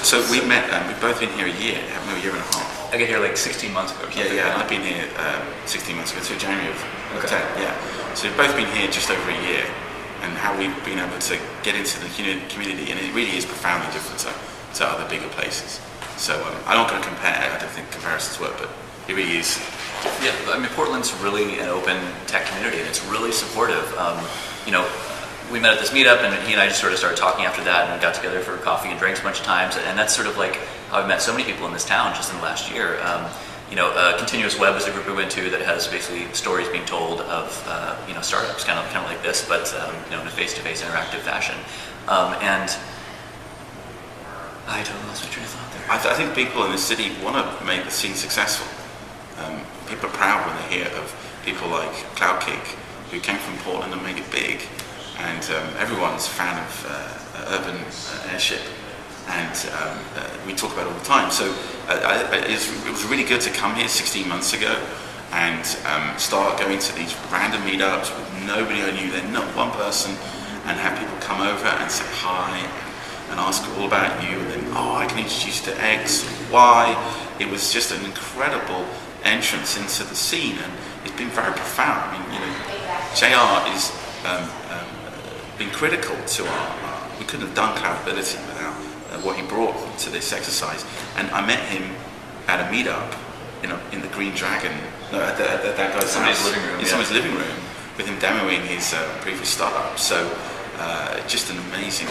So we met, we've both been here a year, haven't we? A year and a half. I got here like 16 months ago or something. Yeah, I've been here 16 months ago, so January of 10, yeah. So we've both been here just over a year, and how we've been able to get into the community, and it really is profoundly different to other bigger places. So I'm not going to compare, I don't think comparisons work, but it really is. Yeah, I mean, Portland's really an open tech community, and it's really supportive. You know, we met at this meetup, and he and I just sort of started talking after that, and we got together for coffee and drinks a bunch of times, and that's sort of like how I've met so many people in this town just in the last year. You know, Continuous Web is a group we went to that has basically stories being told of you know, startups, kind of like this, but you know, in a face-to-face interactive fashion. And I don't lost my train of thought there. I think people in the city want to make the scene successful. People are proud when they hear of people like CloudKick, who came from Portland and made it big. And everyone's a fan of urban airship, and we talk about it all the time. So it was really good to come here 16 months ago and start going to these random meetups with nobody I knew then, not one person, and have people come over and say hi and ask all about you, and then, oh, I can introduce you to X, Y. It was just an incredible entrance into the scene, and it's been very profound. I mean, you know, JR is been critical to we couldn't have done Cloudability without what he brought to this exercise. And I met him at a meetup in the Green Dragon, at that guy's somebody's living room, in someone's living room, with him demoing his previous startup. So just an amazing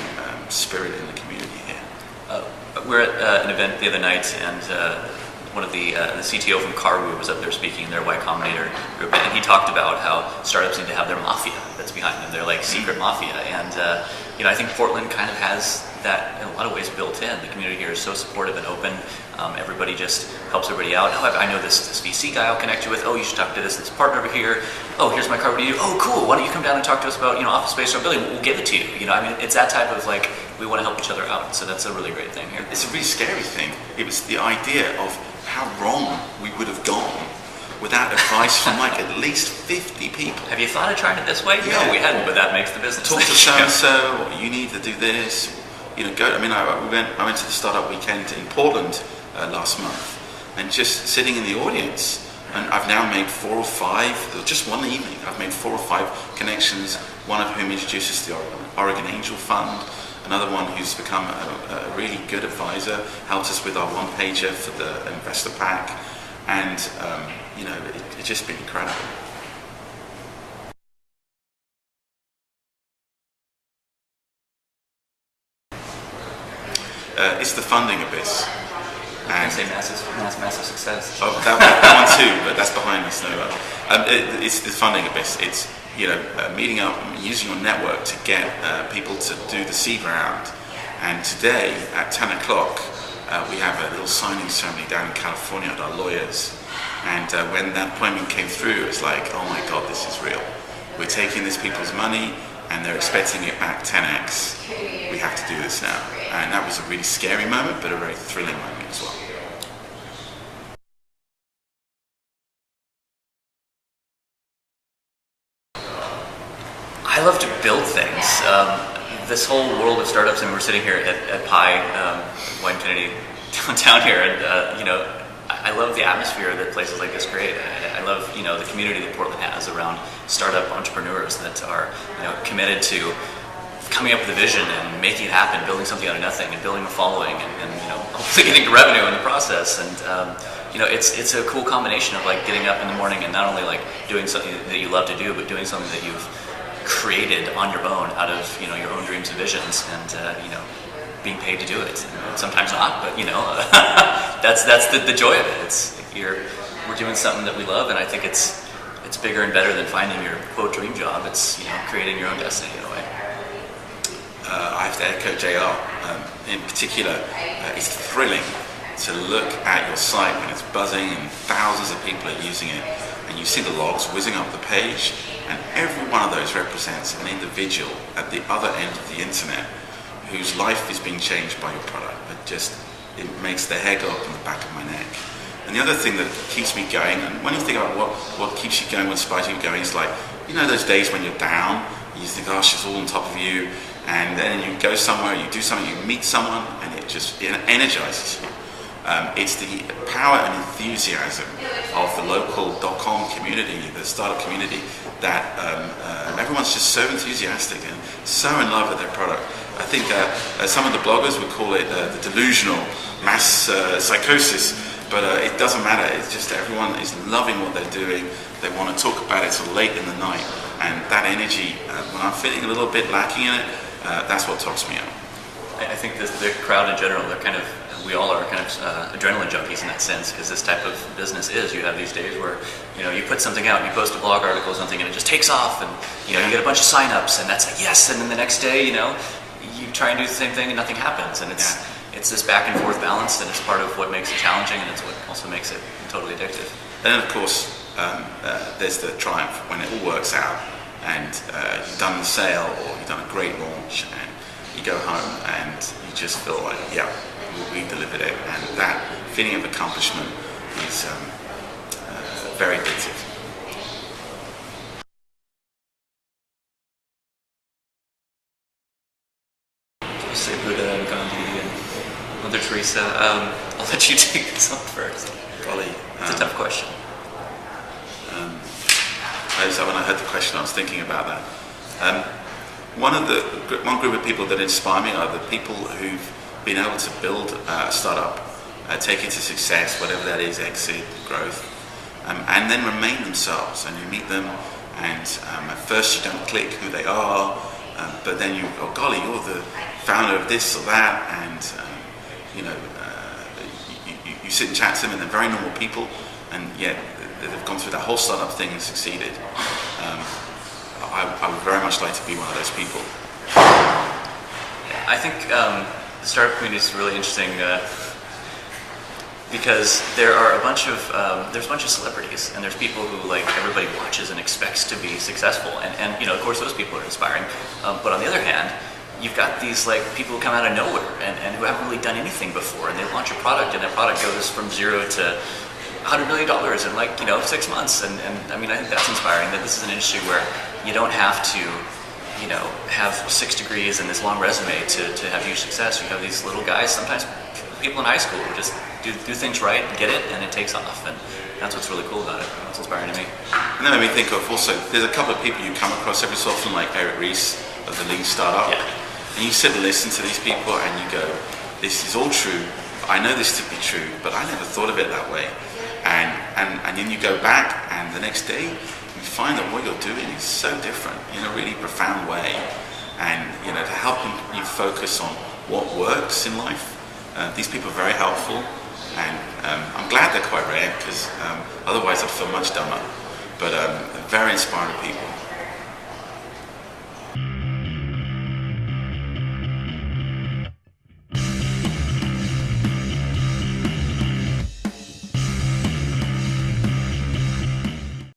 spirit in the community here. We're at an event the other night, and one of the CTO from Carwoo was up there speaking in their Y Combinator group, and he talked about how startups need to have their mafia that's behind them. They're like secret mafia, and you know, I think Portland kind of has that in a lot of ways built in. The community here is so supportive and open. Everybody just helps everybody out. Oh, I know this VC guy I'll connect you with. Oh, you should talk to this partner over here. Oh, here's my card. What do you do? Oh, cool. Why don't you come down and talk to us about, you know, office space or building? We'll give it to you. You know, I mean, it's that type of like, we want to help each other out. So that's a really great thing here. It's a really scary thing. It was the idea of how wrong we would have gone without advice from like at least 50 people. Have you thought of trying it this way? Yeah. No, we hadn't, but that makes the business. Talk to so-and-so, or you need to do this. You know, go. I mean, I went to the startup weekend in Portland last month, and just sitting in the audience, and I've now made 4 or 5, just one evening, I've made 4 or 5 connections, one of whom introduces the Oregon Angel Fund, another one who's become a really good advisor, helped us with our one-pager for the investor pack, and you know, it's just been incredible. It's the funding abyss. And say massive success. Oh, that one too, but that's behind us. No, it's the funding abyss. It's, you know, meeting up, using your network to get people to do the seed round. And today at 10 o'clock, we have a little signing ceremony down in California at our lawyers. And when that appointment came through, it's like, oh my God, this is real. We're taking these people's money, and they're expecting it back 10x. We have to do this now. And that was a really scary moment, but a very thrilling moment as well. I love to build things. This whole world of startups, and we're sitting here at Pi, Y Infinity downtown here, and you know, I love the atmosphere that places like this create. I love, you know, the community that Portland has around startup entrepreneurs that are, you know, committed to coming up with a vision and making it happen, building something out of nothing, and building a following, and you know, hopefully getting revenue in the process. And you know, it's a cool combination of like getting up in the morning and not only like doing something that you love to do, but doing something that you've created on your own out of, you know, your own dreams and visions, and you know, being paid to do it. And sometimes not, but you know, that's the joy of it. It's we're doing something that we love, and I think it's bigger and better than finding your quote dream job. It's, you know, creating your own destiny in a way. I have to echo JR. In particular, it's thrilling to look at your site when it's buzzing and thousands of people are using it, and you see the logs whizzing up the page, and every one of those represents an individual at the other end of the internet whose life is being changed by your product. It makes the hair go up on the back of my neck. And the other thing that keeps me going, and when you think about what keeps you going, what inspires you going, is like, you know, those days when you're down, you think, gosh, it's all on top of you, and then you go somewhere, you do something, you meet someone, and it just energizes you. It's the power and enthusiasm of the local .com community, the startup community, that everyone's just so enthusiastic and so in love with their product. I think some of the bloggers would call it the delusional mass psychosis, but it doesn't matter. It's just everyone is loving what they're doing. They want to talk about it till late in the night, and that energy, when I'm feeling a little bit lacking in it, that's what tops me up. I think the crowd in general, they're kind of, we all are kind of adrenaline junkies in that sense, because this type of business is, you have these days where, you know, you put something out, you post a blog article or something, and it just takes off, and, you know, you get a bunch of signups, and that's like, yes, and then the next day, you know, you try and do the same thing and nothing happens, and it's this back and forth balance, and it's part of what makes it challenging, and it's what also makes it totally addictive. And then, of course, there's the triumph when it all works out, and you've done the sale, or you've done a great launch, and you go home and you just feel like, yeah, we delivered it, and that feeling of accomplishment is very addictive. Say Buddha and Gandhi and Mother Teresa. I'll let you take this one first. Golly, it's a tough question. When I heard the question, I was thinking about that. One group of people that inspire me are the people who've been able to build a startup, take it to success, whatever that is, exit, growth, and then remain themselves. And you meet them, and at first you don't click who they are, but then oh golly, you're the founder of this or that, and you know, you sit and chat to them, and they're very normal people, and yet they've gone through that whole startup thing and succeeded. I would very much like to be one of those people. I think the startup community is really interesting because there are a bunch of celebrities, and there's people who, like, everybody watches and expects to be successful, and you know, of course those people are inspiring. But on the other hand, you've got these, like, people who come out of nowhere and who haven't really done anything before, and they launch a product, and that product goes from 0 to $100 million in, like, you know, 6 months, and I mean, I think that's inspiring, that this is an industry where you don't have to, you know, have 6 degrees and this long resume to have huge success. You have these little guys, sometimes people in high school, who just do things right, get it, and it takes off, and that's what's really cool about it. That's inspiring to me. And that made me think of also, there's a couple of people you come across every so often, like Eric Ries of the Lean Startup, and you sit and listen to these people, and you go, this is all true, I know this to be true, but I never thought of it that way. And then you go back, and the next day you find that what you're doing is so different in a really profound way, and you know, to help you focus on what works in life. These people are very helpful, and I'm glad they're quite rare, because otherwise I'd feel much dumber. But very inspiring people.